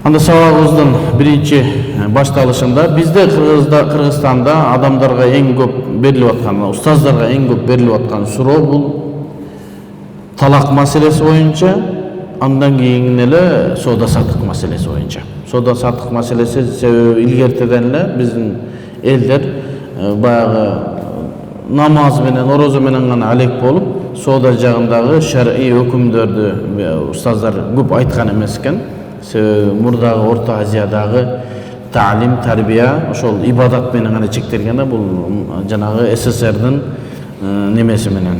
Анда сабагыбыздын биринчи башталышында бизде Кыргызстанда адамдарга эң көп берилип аткан, устаздарга эң көп берилип аткан суроо бул талак маселеси боюнча, андан кийин эле соода саттык маселеси боюнча. Соода саттык маселеси себеби илгертеден эле биздин элдер баягы намаз менен, орозо менен гана алек болуп, соода жагындагы шар'ий өкүмдөрдү устаздар көп айткан эмес экен. Себеби мурдагы Орто Азиядагы таалим, тарбия ошол ибадат менен гана чектелген, бул жанагы СССРдин немеси менен,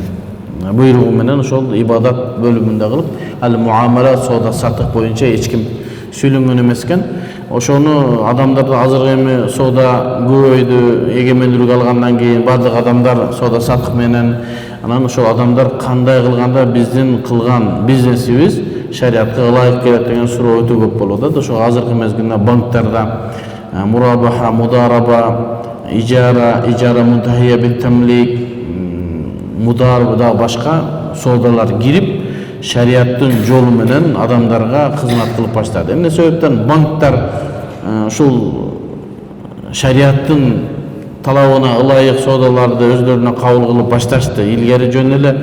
буйругу менен ошол ибадат бөлүмүндө кылып, ал муамалат соода саттык боюнча эч ким сүйлөнгөн эмес экен. Ошону адамдар азыр эми соода көбөйдү, эгемендүүлүк алгандан кийин бардык адамдар соода саттык менен, анан ошол адамдар кандай кылганда биздин кылган бизнесибиз шариатка ылайык келет деген суроо өтө көп болуп атат. Ошо азыркы мезгилде банктарда мурабаха, мудараба, ижара мунтахия бит тамлик, мудараба башка соодалар кирип, шариаттын жолу менен адамдарга кызмат кылып баштады. Эмне себептен банктар ушул шариаттын талабына ылайык соодаларды өздөрүнө кабыл кылып башташты. Илгери жөн эле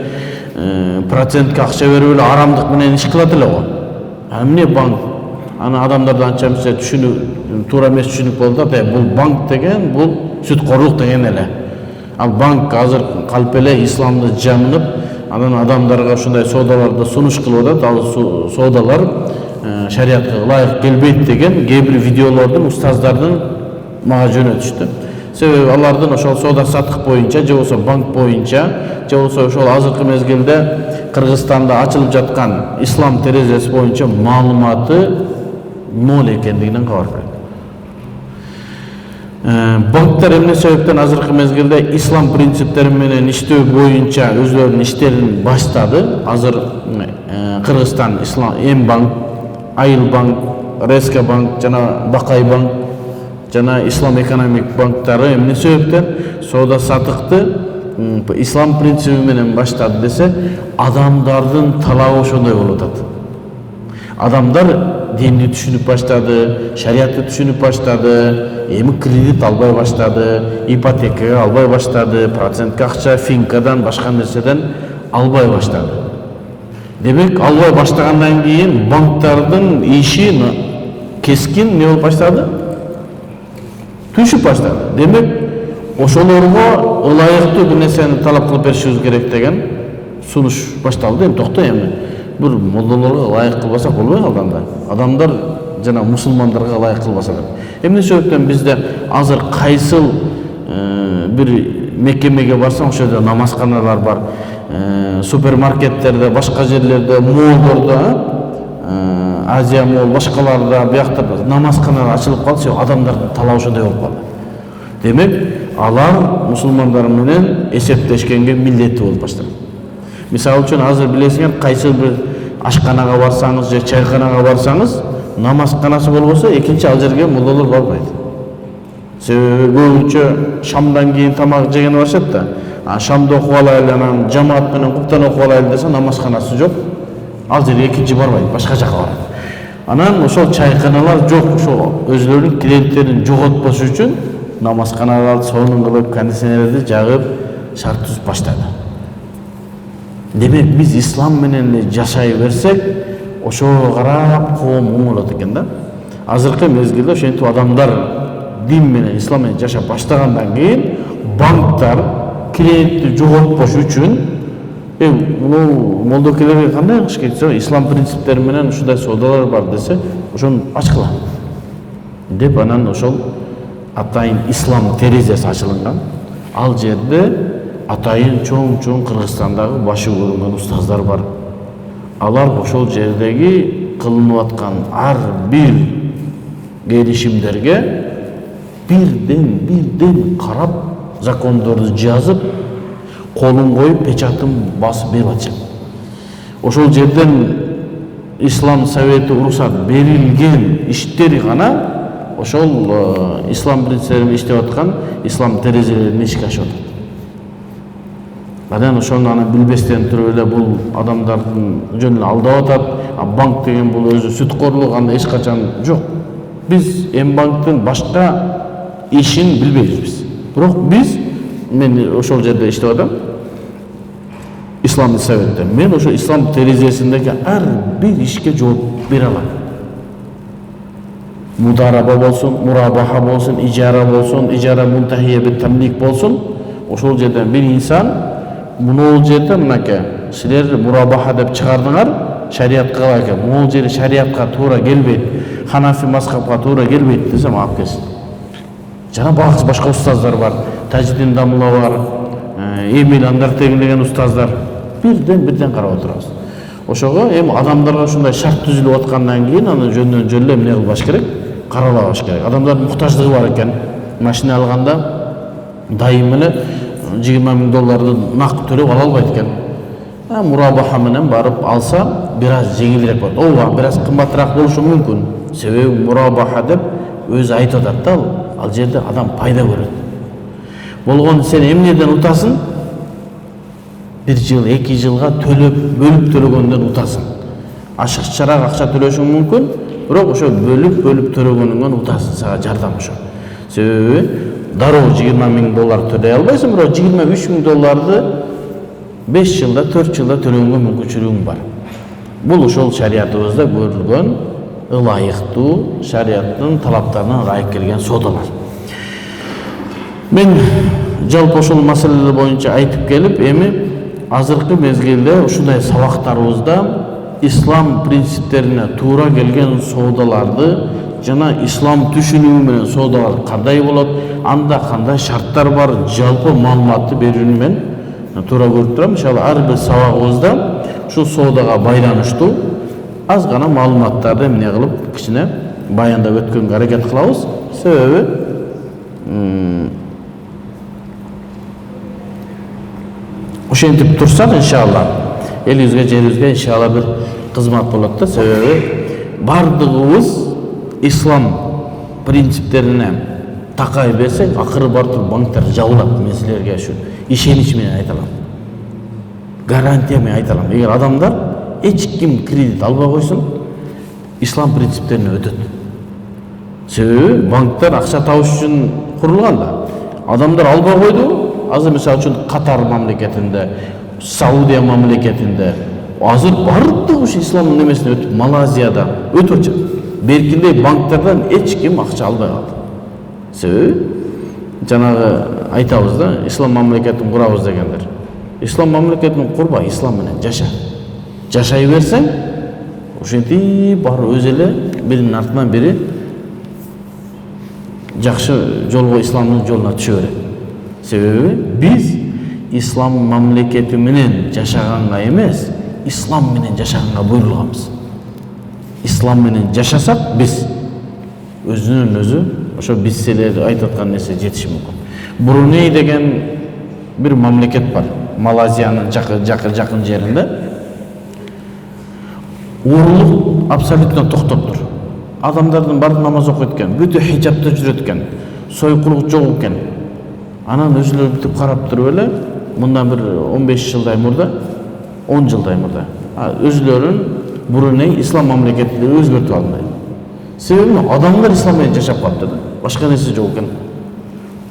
процентке акча берип эле арамдык менен иш кылат эле го. Эмне банк? Аны адамдардан анча эмсе түшүнүп, туура эмес түшүнүп болуп атат. Бул банк деген, бул сүткорлук деген эле. Ал банк азыр калп эле исламды жамынып, анан адамдарга ушундай соодаларды сунуш кылып атат. Ал соодалар шариатка ылайык келбейт деген кээ бир видеолордун устаздардын мага жөнөтүштү. Себеби алардын ошол соода саттык боюнча, же болбосо банк боюнча, же болбосо ошол азыркы мезгилде Кыргызстанда ачылып жаткан ислам терезеси боюнча маалыматы ноль экендигинен кабар берет. Банктар эмне себептен азыркы мезгилде ислам принциптери менен иштөө боюнча өздөрүнүн иштерин баштады. Азыр Кыргызстан ислам Эм банк, Айыл банк, Резка банк, жана Бакай банк, жана Ислам экономик банктары эмне себептен соода саттыкты ислам принциби менен баштады десе, адамдардын талабы ошондой болуп атат. Адамдар динди түшүнүп баштады, шариатты түшүнүп баштады, эми кредит албай баштады, ипотека албай баштады, процентке акча, финкадан, башка нерседен албай баштады. Демек, албай баштагандан кийин банктардын иши кескин не болуп баштады? Түшүп баштады. Демек, ошолорго ылайыктуу бир нерсени талап кылып беришибиз керек деген сунуш башталды. Эми токто, эми бир молдолорго ылайык кылбасак болбой калганда. Адамдар жана мусулмандарга ылайык кылбаса керек. Эмне себептен бизде азыр кайсыл бир мекемеге барсаң, ошол жерде намазканалар бар, супермаркеттерде, башка жерлерде, моллордо, Азия мол, башкаларда, биякта намазканалар ачылып калды, адамдардын талабы ошондой болуп калды. Демек, алар мусулмандар менен эсептешкенге милдеттүү болуп баштады. Мисалы үчүн азыр билесиңер, кайсы бир ашканага барсаңыз же чайканага барсаңыз, намазканасы болбосо экинчи ал жерге молдолор барбайт. Себеби көбүнчө шамдан кийин тамак жеген барышат да. Шамды окуп алайлы, анан жамаат менен куптан окуп алайлы десе, намазканасы жок. Ал жерге экинчи барбайт, башка жака барат. Анан ошол чайканалар жок, ошол өзлөрүнүн клиенттерин жоготпош үчүн намазканаларды сонун кылып, кондиционерди жагып, шарт түзүп баштады. Демек, биз ислам менен жашай берсек, ошого карап коом оңолот экен да. Азыркы мезгилде ошентип адамдар дин менен, ислам менен жашап баштагандан кийин банктар клиентти жоготпош үчүн молдокелерге кандай кылыш керек? Ислам принциптери менен ушундай соодалар бар десе, ошону ачкыла деп, анан ошол атайын ислам терезеси ачылган. Ал жерде атайын чоң Кыргызстандагы башы көрүнгөн устаздар бар. Алар ошол жердеги кылынып аткан ар бир келишимдерге бирден карап, закондорду жазып, колун коюп, печатын басып берип атышат. Ошол жерден ислам совети уруксат берилген иштери гана ошол ислам принциптерин иштеп аткан ислам терезелерин ишке ашып атат. Анан ошону аны билбестен туруп эле бул адамдардын жөнүн алдап атат. Банк деген бул өзү сүткорлук, анда эч качан жок. Biz М-банктын башка ишин билбейбиз. Бирок биз, мен ошол жерде иштеп атам, Исламдык советте. Мен ошо ислам терезесиндеги ар бир ишке жооп бере алам. Мудараба болсун, мурабаха болсун, ижара мунтахия бит тамлик болсун, ошол жерден бир инсан мунул жерде мынакей силер мурабаха деп чыгардыңар, шариатка калай экен. Мунул жери шариатка туура келбейт, Ханафи мазхабка туура келбейт десем алып келсин. Жана башка устаздар бар, Тажидин Дамла бар, Эмил Андартегин деген устаздар. Бирден карап отурабыз. Ошого эми адамдарга ушундай шарт түзүлүп аткандан кийин аны жөндөн жөлө эмне кылбаш керек? Каралабаш керек. Адамдардын муктаждыгы бар экен. Машина алганда дайым эле $20,000 нак төлөп ала албайт экен. Мурабаха менен барып алса, бир аз жеңилирээк болот. Ооба, бир аз кымбатыраак болушу мүмкүн. Себеби мурабаха деп өзү айтып атат да, ал жерде адам пайда көрөт. Болгондо сен эмнеден утасың? 1 жыл, 2 жылга бөлүп төлөгөндөн утасың. Ашыкчараак акча төлөшүң мүмкүн, бирок ошо бөлүп төлөгөнүңөн утасың, сага жардам ошо. Себеби дароо $20,000 төлөй албайсың, бирок $23,000 5 жылда, 4 жылда төлөгөнгө мүмкүнчүлүгүң бар. Бул ошол шариятыбызда көрүлгөн ылайыктуу шариаттын талаптарына ылайык келген соодалар. Мен жалпы ошол маселелер боюнча айтып келип, эми азыркы мезгилде ушундай сабактарыбызда ислам принциптерине туура келген соодаларды жана ислам түшүнүгү менен соодалар кандай болот, анда кандай шарттар бар, жалпы маалыматты берүүнү мен туура көрүп турам. Иншалла ар бир сабагыбызда ушул соодага байланыштуу аз гана маалыматтарды эмне кылып кичине баяндап өткөнгө аракет кылабыз. Себеби ошентип турсак иншалла элибизге, жерибизге иншалла бир кызмат болот да. Себеби бардыгыбыз ислам принциптерине такай берсек, акыры барып банктар жабылат. Мен силерге ушу ишенич менен айта алам. Гарантия менен айта алам. Эгер адамдар эч ким кредит албай койсун, ислам принциптерине өтөт. Себеби банктар акча табыш үчүн курулган да. Адамдар албай койду. Азыр мисалы үчүн Катар мамлекетинде, Саудия мамлекетинде азыр бардык ушу исламдын немесине өтүп, Малайзияда өтүп жатат. Беркиндей банктардан эч ким акча албай калды. Себеби жанагы айтабыз да, ислам мамлекетин курабыз дегендер. Ислам мамлекетин курба, ислам менен жаша. Жашай берсең, ошентип баары өзү эле биринин артынан бири жакшы жолго, исламдын жолуна түшө берет. Себеби биз ислам мамлекети менен жашаганга эмес, ислам менен жашаганга буйрулганбыз. Ислам менен жашасак биз өзүнөн өзү ошо биз силер айтып аткан нерсе жетиши мүмкүн. Бруней деген бир мамлекет бар, Малайзиянын жакын жеринде. Урлук абсолютно токтоп тур. Адамдардын баары намаз окуйт экен, бүтө хижапта жүрөт экен, сойкулук жок экен. Анан өзүлөрү бүтүп карап туруп эле, мындан бир 15 жылдай мурда, 10 жылдай мурда өзүлөрүн Бруней ислам мамлекетине өзгөртүп алды. Себеби адамдар ислам менен жашап калды да, башка нерсе жок экен.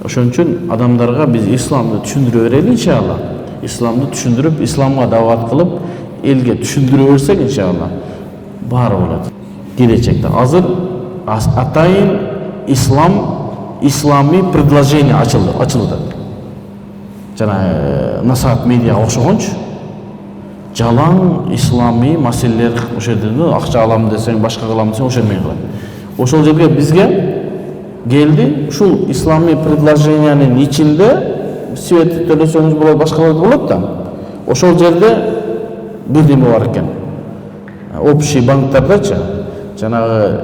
Ошон үчүн адамдарга биз исламды түшүндүрө берели иншалла. Исламды түшүндүрүп, исламга дават кылып, элге түшүндүрө берсек иншалла баары болот. Келечекте азыр атайын ислами предложение ачылды. Жана Насаат медиа окшогончу жалаң ислами маселелер ошол жерде акча алам десең, башка кылам десең ошол менен кылат. Ошол жерге бизге келди, ушул ислами предложениянын ичинде свет төлөсөңүз болот, башкалар болот да. Ошол жерде бирдеме бар экен. Общий банктардачы жанагы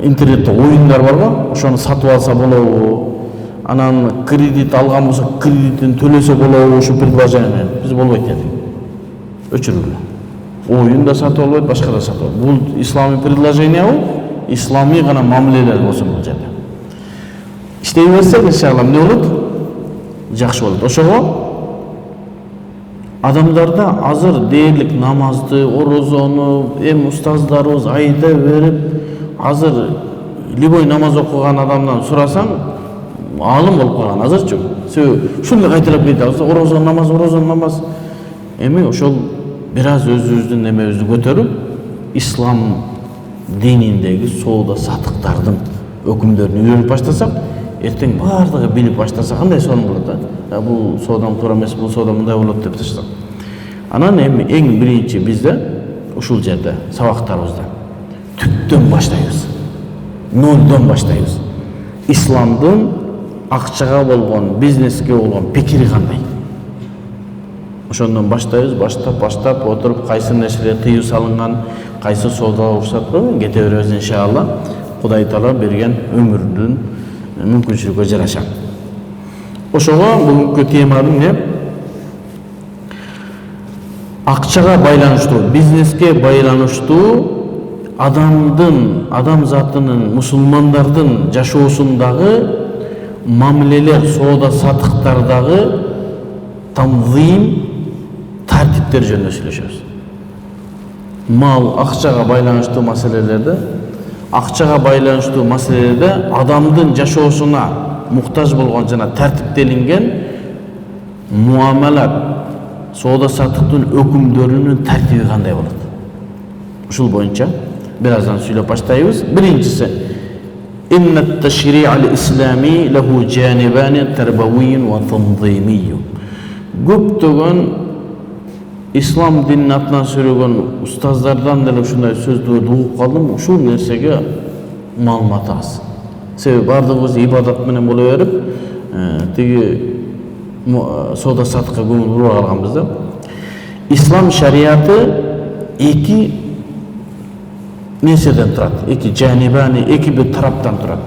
интернетте оюндар барго, ошону сатып алса болобу? Анан кредит алган болсо кредитин төлөсө болобу? Ушу предложение биз болбойт дедик. Өчүрүлгөн. Оюн да сатып албайт, башка да сатып албайт. Бул ислами предложение, ислами гана мамилелер болсун бул жерде. Иштей берсек иншалла эмне болот? Жакшы болот. Ошого Адамдарда азыр дээрлик намазды, орозону эми устаздарыбыз айта берип, азыр любой намаз окуган адамдан сурасаң, алым болуп калган азырчы. Себеби ушундай кайталап кетет. Орозон намаз. Эми ошол бир аз өзүбүздүн эмебизди көтөрүп, ислам дининдеги соода сатыктардын өкүмдөрүн үйрөнүп баштасак, эртең баардыгы билип баштаса кандай сонун болот да. Бул соодан туура эмес, бул соода мындай болот деп таштасак. Анан эми эң биринчи бизде ушул жерде сабактарыбызда түптөн баштайбыз. Нолдон баштайбыз. Исламдын акчага болгон, бизнеске болгон пикири кандай? Ошондон баштайбыз, баштап отуруп кайсы нерселер тыюу салынган, кайсы соодага уруксат бар, кете беребиз иншалла. Кудай Таала берген өмүрдүн мүмкүнчүлүгүгө жараша. Ошого бүгүнкү тема эмне? Акчага байланыштуу, бизнеске байланыштуу адам затынын, мусулмандардын жашоосундагы мамилелер, соода сатыктардагы танзим, тартиптер жөнүндө сүйлөшөбүз. Мал, акчага байланыштуу маселелерде адамдын жашоосуна муктаж болгон жана тартиптелинген муамалат, соода сатыктын өкүмдөрүнүн тартиби кандай болот? Ушул боюнча бир аздан сүйлөп баштайбыз. Биринчиси, инна ат-ташри' ал-ислами лаху жанибан тарбавийюн ва танзимийюн. Көптөгөн ислам динин атынан сүрөгөн устаздардан деле ушундай сөздөрдү угуп калдым. Ушул нерсеге маалымат аз. Себеби баардыгыбыз ибадат менен боло берип, тиги соода сатыкка көңүл бура калганбыз да. Ислам шарияты эки нерседен турат, эки жанибани, эки бир тараптан турат.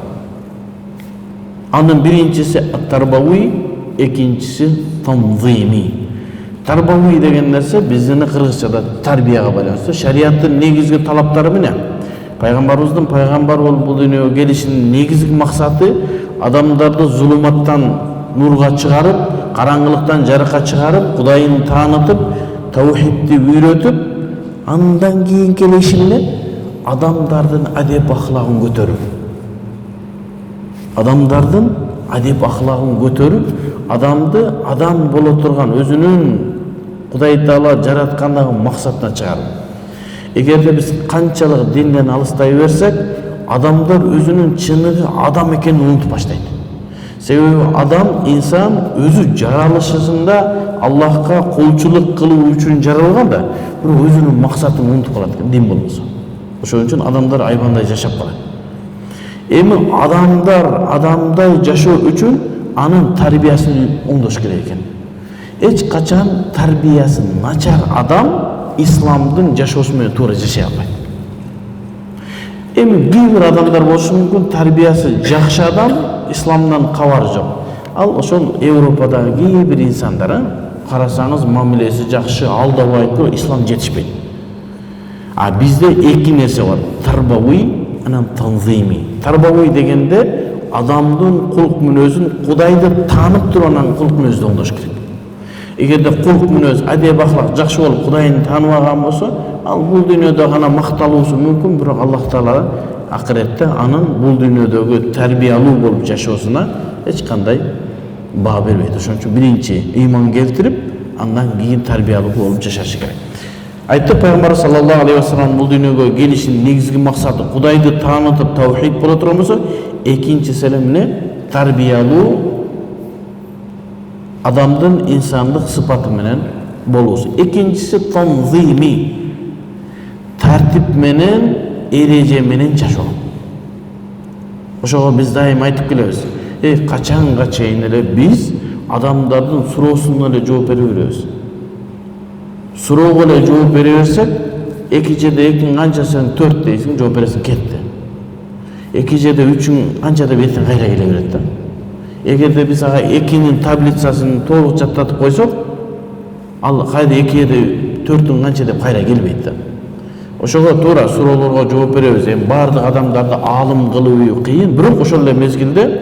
Анын биринчиси ат-тарбауи, экинчиси танзими. Тарбауи деген нерсе биздин кыргызчада тарбияга байланыштуу. Шарияттын негизги талаптары эмне? Пайгамбарыбыздын пайгамбар болуп бул дүйнөгө келишинин негизги максаты адамдарды зулуматтан нурга чыгарып, караңгылыктан жарыкка чыгарып, Кудайын таанытып, таухидти үйрөтүп, андан кийин келиши менен адамдардын адеп ахлагын көтөрүп, адамды адам боло турган өзүнүн Кудай Таала жараткандагы максатына чыгарып. Эгерде биз канчалык динден алыстай берсек, адамдар өзүнүн чыныгы адам экенин унутуп баштайт. Себеби адам, инсан өзү жаралышында Аллахка кулчулук кылуу үчүн жаралган да, бирок өзүнүн максатын унутуп калат экен, дин болбосо. Ошон үчүн адамдар айбандай жашап калат. Эми адамдай жашоо үчүн анын тарбиясын оңдош керек экен. Эч качан тарбиясы начар адам исламдын жашоосу менен туура жашай албайт. Эми бир адамдар болушу мүмкүн, тарбиясы жакшы адам, исламдан кабары жок. Ал ошол Европадагы кээ бир инсандар, карасаңыз мамилеси жакшы, алдабайт, бирок ислам жетишпейт. А бизде эки нерсе бар: тарбауи, анан танзими. Тарбауи дегенде адамдын кулк мүнөзүн Кудайды таанып туруп анан кулк мүнөздү оңдош керек. Эгерде кулк мүнөз, адеп ахлак жакшы болуп Кудайын тааныбаган болсо, ал бул дүйнөдө гана макталуусу мүмкүн, бирок Аллах Таала акыретте анын бул дүйнөдөгү тарбиялуу болуп жашоосуна эч кандай баа бербейт. Ошон үчүн биринчи ыйман келтирип, андан кийин тарбиялуу болуп жашашы керек. Айтты пайгамбар саллаллаху алейхи ва саллям бул дүйнөгө келишинин негизги максаты Кудайды таанытып таухид боло турган болсо, экинчиси эмне? Тарбиялуу адамдын инсандык сыпаты менен болуусу. Экинчиси танзими, тартип менен, эреже менен жашоо. Ошого биз дайым айтып келебиз. Качанга чейин эле биз адамдардын суроосуна эле жооп бере беребиз. Суроого эле жооп бере берсек, эки жерде экиң канча сен 4 дейсиң, жооп бересиң, кетти. Эки жерде 3-үң канча деп эртең кайра келе берет да. Эгерде биз ага экинин таблицасын толук жаттатып койсок, ал кайда 2-де 4-үң канча деп кайра келбейт да. Ошого туура суроолорго жооп беребиз. Эми баардык адамдарды аалым кылуу кыйын, бирок ошол эле мезгилде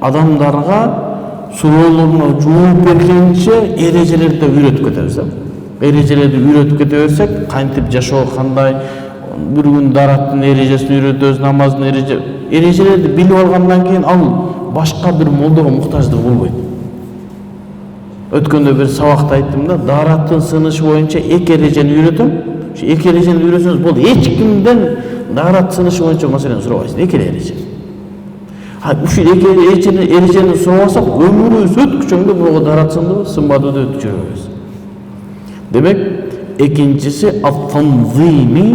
адамдарга суроолоруна жооп бергенче эрежелерди үйрөтүп кетебиз да. эрежелерди үйрөтүп кете берсек, кантип жашоо кандай, бир күн дараттын эрежесин үйрөтөбүз, намаздын эрежелерди билип алгандан кийин ал башка бир молдого муктаждык болбойт. Өткөндө бир сабакта айттым да, дараттын сынышы боюнча 2 эрежени үйрөтөм. Ошо 2 эрежени үйрөсөңүз болду. Эч кимден дарат сынышы боюнча маселени сурабайсыз. 2 эреже. Ушул 2 эрежени сурабасак, өмүрүбүз өткүчөңдө бирок дарат сындыбы, сынбадыбы өтүп жүрөбүз. Демек, экинчиси ат-танзими,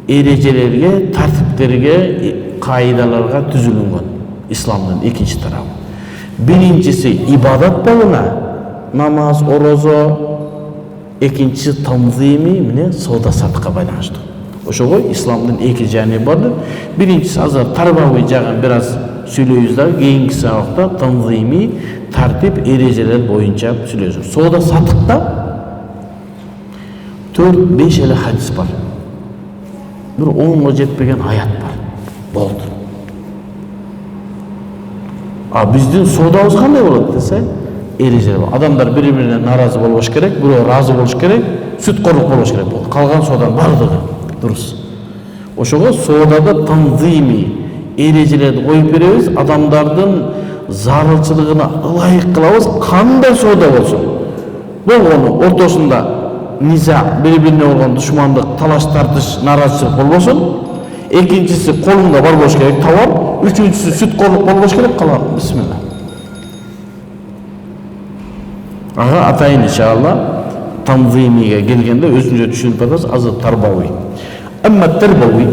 эрежелерге, тартиптерге, кайдаларга түзүлгөн исламдын экинчи тарабы. Биринчиси ибадат болуна, намаз, орозо, экинчиси танзими менен соода сатыкка байланыштуу. Ошого исламдын 2 жаны бар. Биринчиси азыр тарбавый жагын бир аз сүйлөйбүз да, кийинки сабакта танзими, тартип, эрежелер боюнча сүйлөйбүз. Соода сатыкта 4-5 эле хадис бар. Бир 10га жетпеген аят бар. Болду. Биздин соодабыз кандай болот десе, эрежелер бар. Адамдар бири-бирине наразы болбош керек, бирөө разы болуш керек, сүткорлук болбош керек. Калган сооданын бардыгы дурус. Ошого соодада танзими, эрежелерди коюп беребиз, адамдардын зарылчылыгына ылайык кылабыз, кандай соода болсун. Болгону ортосунда низа, бири-бирине болгон душмандык, талаш тартыш, наразычылык болбосун. Экинчиси колунда бар болуш керек товар, үчүнчүсү сүткорлук болбош керек, калган бисмилла. Атайын иншалла танзимиге келгенде өзүнчө түшүнүп атабыз, азыр тарбавый. Амма тарбавый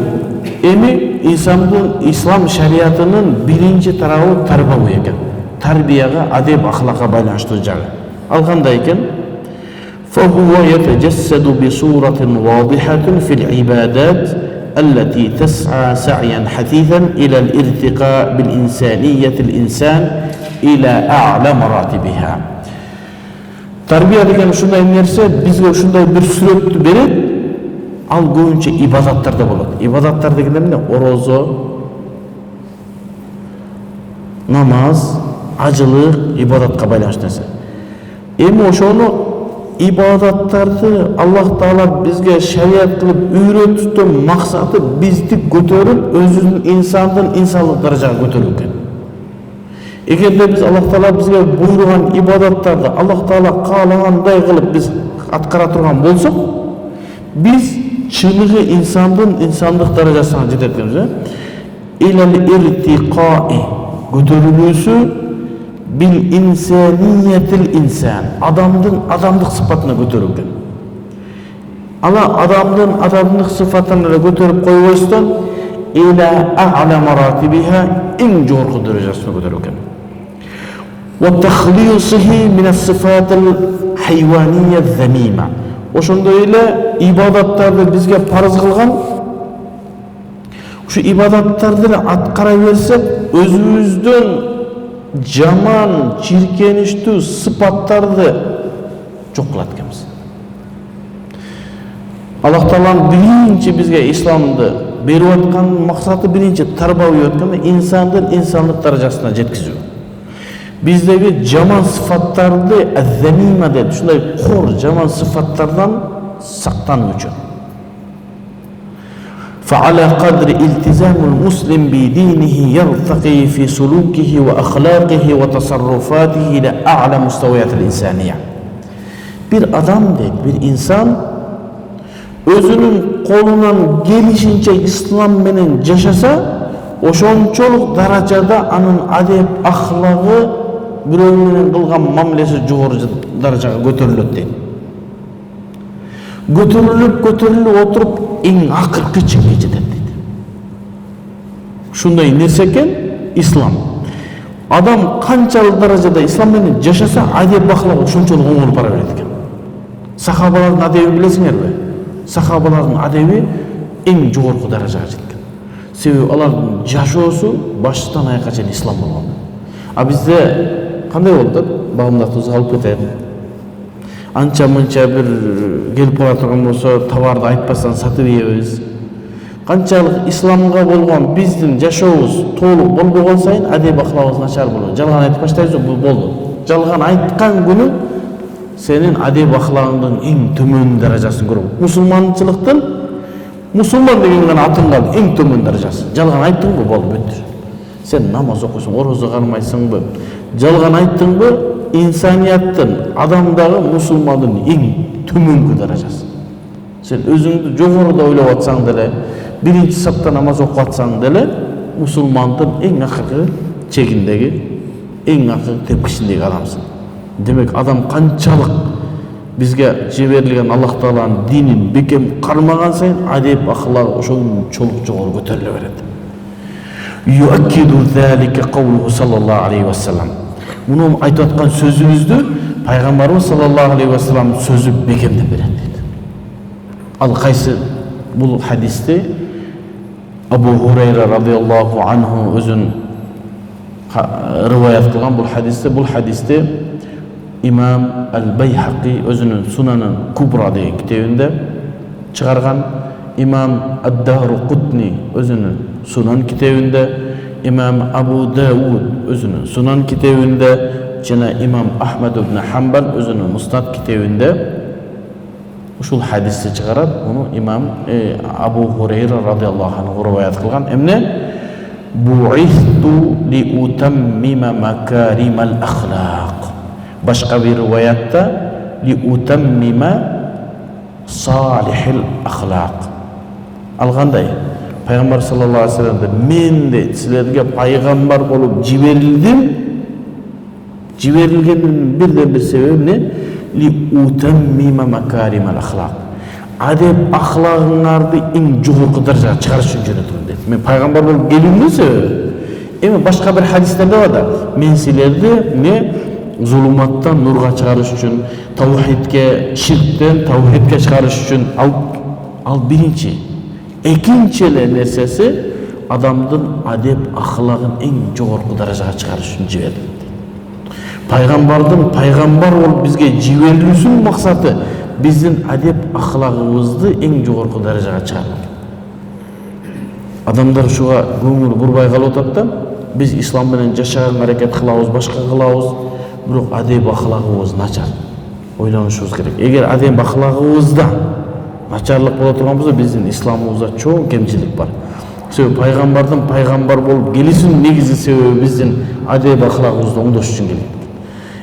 эми ислам шариятынын биринчи тарабы тарбавый экен. Тарбияга, адеп, ахлакка байланыштуу жагы. Ал кандай экен? فهو يتجسد بصورة واضحة في العبادات التي تسعى سعيا حثيثا إلى الارتقاء بالإنسانية الإنسان إلى أعلى مراتبها. Тарбия деген ушундай нерсе бизге ушундай бир сүрөттү берет. Ал көбүнчө ибадаттарда болот. Ибадаттар дегенде эмне? Орозо, намаз, ажылык, ибадатка байланыштуу нерсе. Эми ошону ибадаттарды Аллах Таала бизге шарият кылып үйрөтүүнүн максаты бизди көтөрүп, өзүнүн инсандык даражага көтөрүү экен. Эгерде биз Аллах Таала бизге буйруган ибадаттарды Аллах Таала каалагандай кылып биз аткара турган болсок, биз чыныгы инсандык даражасына жетет экенбиз. Илал иртиқаи, көтөрүлүүсү бил инсаниятил инсан, адамдык сыпатына көтөрүү экен. Ала адамдык сыпатын эле көтөрүп койбостон, иля а'ла маратибиха, эң жогорку даражасына көтөрүү экен. Ва тахлисихи мин as-сифатил хайванiyya замима. Ошондой эле ибадаттарды бизге парыз кылган, ушу ибадаттарды аткара берсек, өзүбүздүн жаман, чиркеничтүү сыпаттарды жок кылат экенбиз. Аллах Тааланын биринчи бизге исламды берип аткан максаты биринчи тарбавый өткөндө инсандык даражасына жеткизүү. Биздеги жаман сыфаттарды аззамима деп, ушундай кор жаман сыфаттардан сактануу үчүн. فعلى قدر التزام المسلم بدينه يرتقي في سلوكه وأخلاقه وتصرفاته إلى أعلى مستويات الإنسانية. Bir adam deyip, bir insan özünün kolundan gelişince İslam menen yaşasa, oşonçoluk daracada anın adep, ahlakı, biröv menen kılgan mamlesi jogorу darajaga көтөрүлөт дейт. Көтөрүлүп отуруp эң акыркы чекке жетет дейт. Ушундай нерсе экен ислам. Адам канчалык даражада ислам менен жашаса, адеп ахлак ошончолук оңолуп бара берет экен. Сахабалардын адебин билесиңерби? Сахабалардын адеби эң жогорку даражага жеткен. Себеби алардын жашоосу баштан аякка чейин ислам болгон. А бизде кандай болду? Багымдактуу алып кетет. Анча-мынча бир келип бара турган болсо, товарды айтпастан сатып ийебиз. Канчалык исламга болгон биздин жашообуз толук болбогон сайын адеп ахлагыбыз начар болот. Жалган айтып баштайбыз, бул болду. Жалган айткан күнү senin adep akhlagыңдын эң төмөн даражасын көрөм. Мусулманчылыктын мусулман деген гана атын калды, эң төмөн даражасы. Жалган айттыңбы, болду бүттүр. Sen namaz okuysun, orozа кармайсыңбы? Жалган айттыңбы? İnsaniyattın, adamдағы musulmanın ең төмөнкү даражасы. Sen özüңдү жогоруда ойлоп атсаң деле, биринчи сапта намаз окуп атсаң деле, musulmandын эң акыркы чегиндеги, эң акыркы тепкичиндеги адамсың. Демек, адам канчалык бизге жиберилген Аллах Тааланын динин бекем кармаган сайын, адеп аклагы ошончолук жогору көтөрүлө берет. Yuakkidu zalika qawluhu sallallahu aleyhi ve sellem. Bunu айтып аткан сөзүбүздү пайгамбарыбыз саллаллаху алейхи ва саллам сөзү бекемдеп берет дейт. Ал кайсы бул хадисте Абу Хурайра радиаллаху анху өзүн риваят кылган бул хадисте имам Ал-Байхақи өзүнүн Сунанын Кубра деген китебинде чыгарган, имам Ад-Даруқутни өзүнүн Сунан китебинде, имам Абу Дауд өзүнүн Сунан китебинде, жана имам Ахмад ибн Хамбал өзүнүн Муснад китебинде ушул хадисти чыгарат. Муну имам Абу Хурайра радиаллаху анху риваят кылган. Эмне? Бу'исту ли утаммима макаримал ахлaq. Башка бир риваятта ли утаммима салихил ахлaq. Алгандай Пайгамбар саллаллаху алейхи ва саллям мен де силерге пайгамбар болуп жиберилдим. Жиберилгендин бирден бир себеби эмне? Ли утаммима макаримал ахлaq. Адеп ахлагыңарды эң жогорку даражага чыгарыш үчүн жөнөтүлдүм дейт. Мен пайгамбар болуп келүүмдүн себеби. Эми башка бир хадистерде бар да, мен силерди эмне зулуматтан нурга чыгарыш үчүн, таухидке, ширктен таухидке чыгарыш үчүн ал биринчи. Экинчи нерсеси адамдын адеп ахлагын эң жогорку даражага чыгарыш үчүн жиберди. Пайгамбардын пайгамбар болуп бизге жиберилүүсүнүн максаты биздин адеп ахлагыбызды эң жогорку даражага чыгаруу. Адамдар ушуга көңүл бурбай калып атат да, биз ислам менен жашаганга аракет кылабыз, башка кылабыз, бирок адеп ахлагыбыз начар. Ойлонушубуз керек. Эгер адеп ахлагыбызда начарлык боло турган болсо, биздин исламыбызда чоң кемчилик бар. Себеби пайгамбардын пайгамбар болуп келүүсүнүн негизги себеби биздин адеп ахлагыбызды оңдош үчүн келген.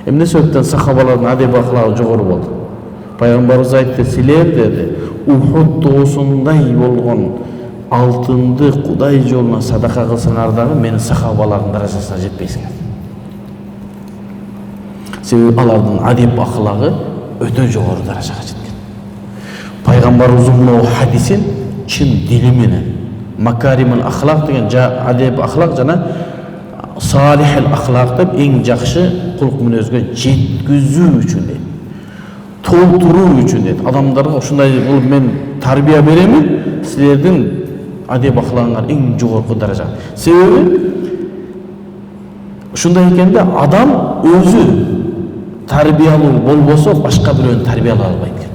Эмне себептен сахабалардын адеп ахлагы жогору болду? Пайгамбарыбыз айтты, силер деди, Ухуд тоосундай болгон алтынды Кудай жолуна садака кылсаңар дагы менин сахабалардын даражасына жетпейсиңер. Себеби алардын адеп ахлагы өтө жогору даражага жеткен. Пайгамбарыбыздын мына хадисин чын дили менен макаримул ахлaq деген адеп ахлaq жана салихил ахлaq деп эң жакшы кулк мүнөзгө жеткизүү үчүн дейт. Толтуруу үчүн дейт. Адамдарга ушундай болуп мен тарбия беремин, силердин адеп ахлагыңар эң жогорку даража. Себеби ушундай экенде адам өзү тарбиялуу болбосо башка бирөөнү тарбиялай албайт экен.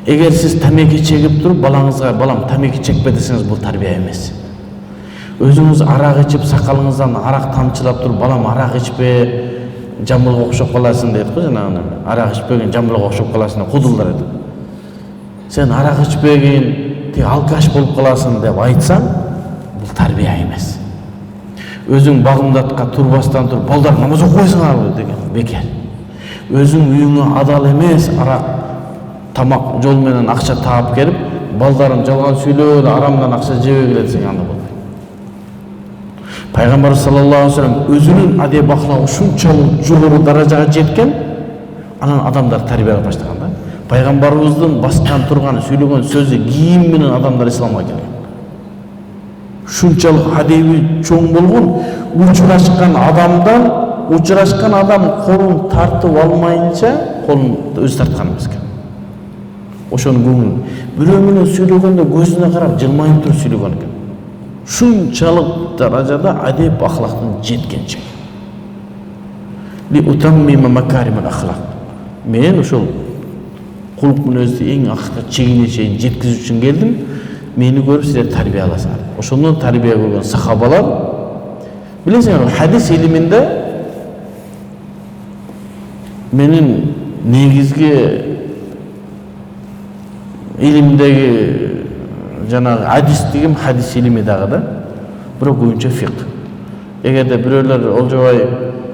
Эгер сиз тамеки чегип туруп балаңызга балам тамеки чекпе десеңиз, бул тарбия эмес. Өзүңүз арак ичип сакалыңыздан арак тамчылап туруп балам арак ичпе, жамылга окшоп каласың дейт го, жанагы арак ичпеген жамылга окшоп каласың деп кудулдар айтат. Сен арак ичпеген тиги алкаш болуп каласың деп айтсаң, бул тарбия эмес. Өзүң багымдатка турбастан туруп балдар намаз окубайсыңарбы деген бекер. Өзүң үйүңө адал эмес арак тамак жол менен акча таап келип, балдарым жалган сүйлөп арамдан акча жебей келет десең, анда болбойт. Пайгамбар саллаллаху алейхи ва саллям өзүнүн адеп ахлагы ушунчалык жогору даражага жеткен, анан адамдар тарбиялай баштаган да. Пайгамбарыбыздын баскан турган сүйлөгөн сөзү кийим менен адамдар исламга келген. Ушунчалык адеби чоң болгон, учурашкан адам колун тартып алмайынча колун өзү тарткан эмес экен. Ошонун көңүл бирөө менен сүйлөгөндө көзүнө карап жылмайып туруп сүйлөгөн экен. Шунчалык даражада адеп ахлактын жеткенче. Ли утаммима макаримал ахлaq. Мен ошол кулк мүнөздү эң акыркы чегине чейин жеткизүү үчүн келдим. Мени көрүп силер тарбияласаңар. Ошондон тарбия көргөн сахабалар, билесиңер, хадис илиминде менин негизги илимдеги жанагы адистигим хадис илими дагы да, бирок көбүнчө фикх. Эгерде бирөөлөр Олжобай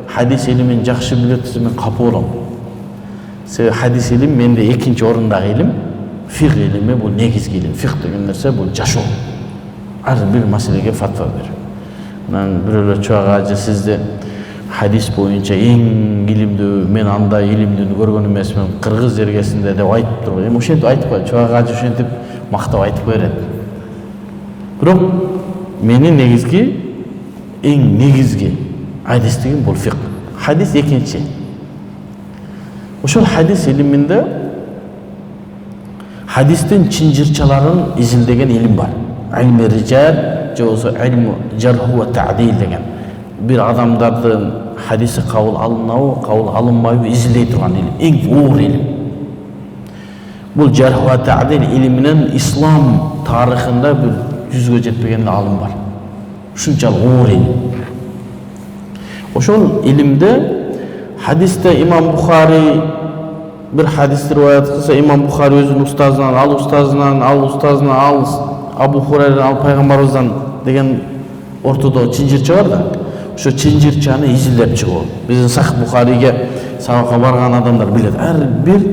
хадис илимин жакшы билет десе мен капа болом. Себеби хадис илим менде экинчи орундагы илим, фикх илими бул негизги илим. Фикх деген нерсе бул жашоо. Ар бир маселеге фатва берүү. Анан бирөөлөр чуага сизде хадис боюнча эң илимдүү, мен андай илимдүүнү көргөн эмесмин, кыргыз жергесинде деп айтып турбайбы. Эми ошентип айтып коет, чуага ошентип мактап айтып берет. Бирок менин негизги эң негизги адистигим бул фикх. Хадис экинчи. Ошол хадис илиминде хадистин чынжырчаларын изилдеген илим бар. Илми риджал, же болбосо илм жарх ва таъдил деген. Бир адамдардын хадиси кабыл алынабы, кабыл алынбайбы изилдей турган илим, эң оор илим. Бул жарх ва таъдил илиминен ислам тарыхында бир 100ге жетпеген алым бар. Ушунчалык оор илим. Ошол илимде хадисте имам Бухари bir hadistir rivayet kılsa İmam Bukhari özünün ustazından, al Abu Hurayradan, al Peygamberimizden degen ortada çinjirçe var da, şu çinjirçeni izilep çıkıyor. Bizim Sahih Bukhari'ye sabaka bargan adamlar bilir. Her bir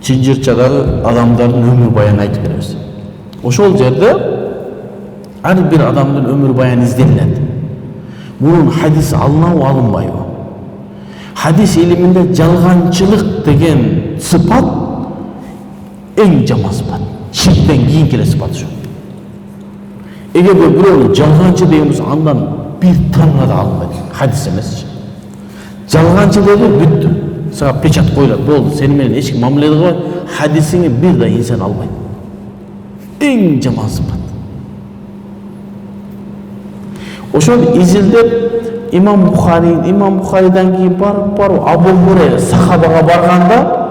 çinjirçedagi adamların ömür bayanı aytıp berебиз. Ошол жерде her bir adamın ömür bayanı izlenilет. Bunun hadisi alınabы, alınбайбы? Hadis iliminde жалганчылык деген sıfat en жаман sıfat. Şirkten kийинки sıfat şu. Eğer bir жалганчы deyimiz andan bir tanına da alınбайт. Hadis emес. Жалганчы dedi бүттү. Sana pečat koyulат. Boldu. Seni менен эч ким мамиле кылбайт. Hadisini bir da insan албайт. En жаман sıfat. Ошол изилдеп İmam Bukhari'den keyin barıp Abu Hurayra sahabaga barganda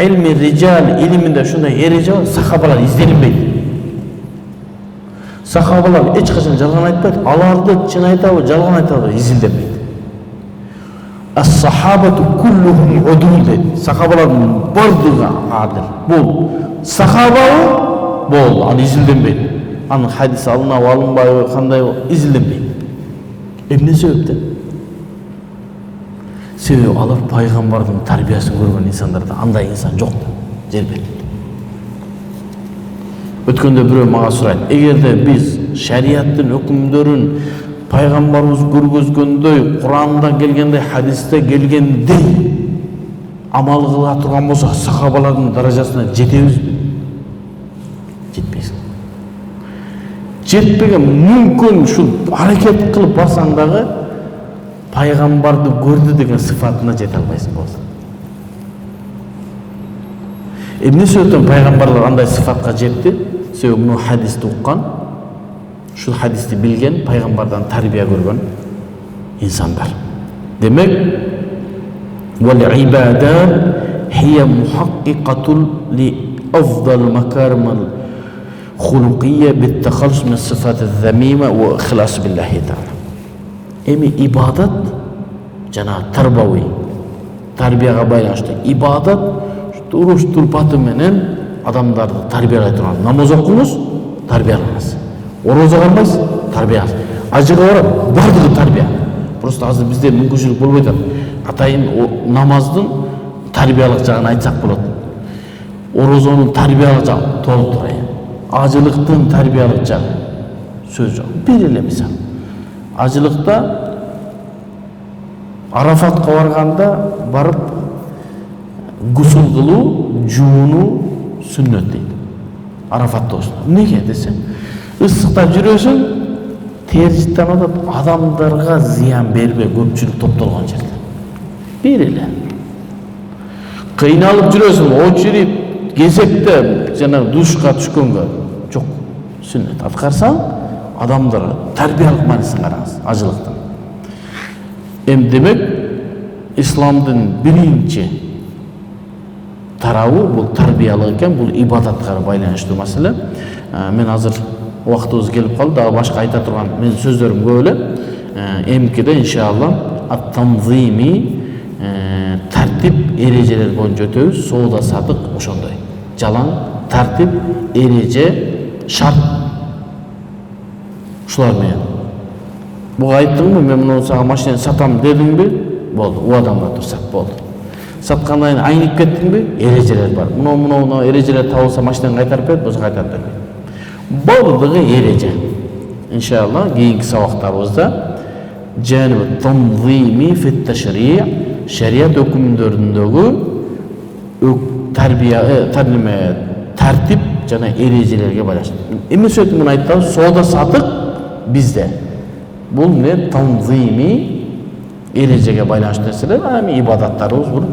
ilmi rical iliminde şunday ereje var, sahabalar izlenilmeydi. Sahabalar hiç kaçan жалган айтпайт, аларды чын айтабы, жалган айтабы изилденбейт. As-sahabatu kulluhum udul deydi. Sahabaların bardыгы adil. Bol sahababı bol, аны изилденбейт. Анын хадиси алынабы, алынбайбы, кандай изилденбейт. Эмне себептен? Себеби алар пайгамбардын тарбиясын көргөн инсандарда андай инсан жок жер бетинде. Өткөндө бирөө мага сурайт, эгерде биз шариаттын өкүмдөрүн пайгамбарыбыз көргөзгөндөй, Куранда келгендей, хадисте келгендей амал кыла турган болсо, сахабалардын даражасына жетебизби? Жетпейбиз. Жетпеген мүмкін шул аракет кылып барсаң дагы пайгамбарды көрдү деген сыфатына жете албайсың болсо. Эмне себептен пайгамбарлар андай сыфатка жетти? Себеби муну хадисти уккан, шул хадисти билген, пайгамбардан тарбия көргөн инсандар. Демек, вал ибадат хия мухаққиқатун ли афдал макаримал خلقية بالتخلص من الصفات الذميمة وإخلاص بالله تعالى. Эми ибадат жана тарбауи тарбияга байланыштуу ибадат туруш турпаты менен адамдарды тарбиялай турган. Намаз окуңуз, тарбиялаңыз. Орозо кылмайсыз, тарбиялаңыз. Ажыга барып, бардыгы тарбия. Просто азыр бизде мүмкүнчүлүк болбой атат. Атайын намаздын тарбиялык жагын айтсак болот. Орозонун тарбиялык жагы толук турайын. Acılıktın terbiyalık canı söz yok. Bir ele misal. Acılıkta Arafat'a varganda barıp gusul kılı, juunu sünnet deydi. Arafat'ta olsun. Nege desen? Issıkta жүрөсүң, tercihten atıp adamlarga ziyan berbe köpçülük toптолгон жерде. Bir ele. Kıynalıp жүрөсүң, очередь кезекте жана душка түшкөнгө жок. Сүннет аткарсаң, адамдарга тарбиялык мааниsin караңыз, ажылыктын. Демек, исламдын биринчи тарабы бул тарбиялык экен, бул ибадатка байланыштуу маселе. Мен азыр убактыбыз келип калды, дагы башка айта турган менин сөздөрүм көп эле. Эмкиде иншалла ат-танзими тартип эрежелер боюнча өтөбүз. Соода сатык ошондой. Жалаң тартип, эреже, шарт. Ушулар менен. Буга айттыңбы, мен муну сага машинаны сатам дедиңби? Болду, у адамга турсак болду. Саткандан кийин айнып кеттиңби? Эрежелер бар. Муну эрежелер табылса машинаны кайтарып берет, болсо кайтарып бербейт. Баардыгы эреже. Иншалла кийинки сабактарыбызда жаныбы танзими фит ташри' шарият өкүмдөрүндөгү тартип жана эрежелерге байланыштуу. Эми сөйтүп муну айттым, соода сатык бизде. Бул эмне танзими эрежеге байланыштуу нерселер, эми ибадаттарыбыз бул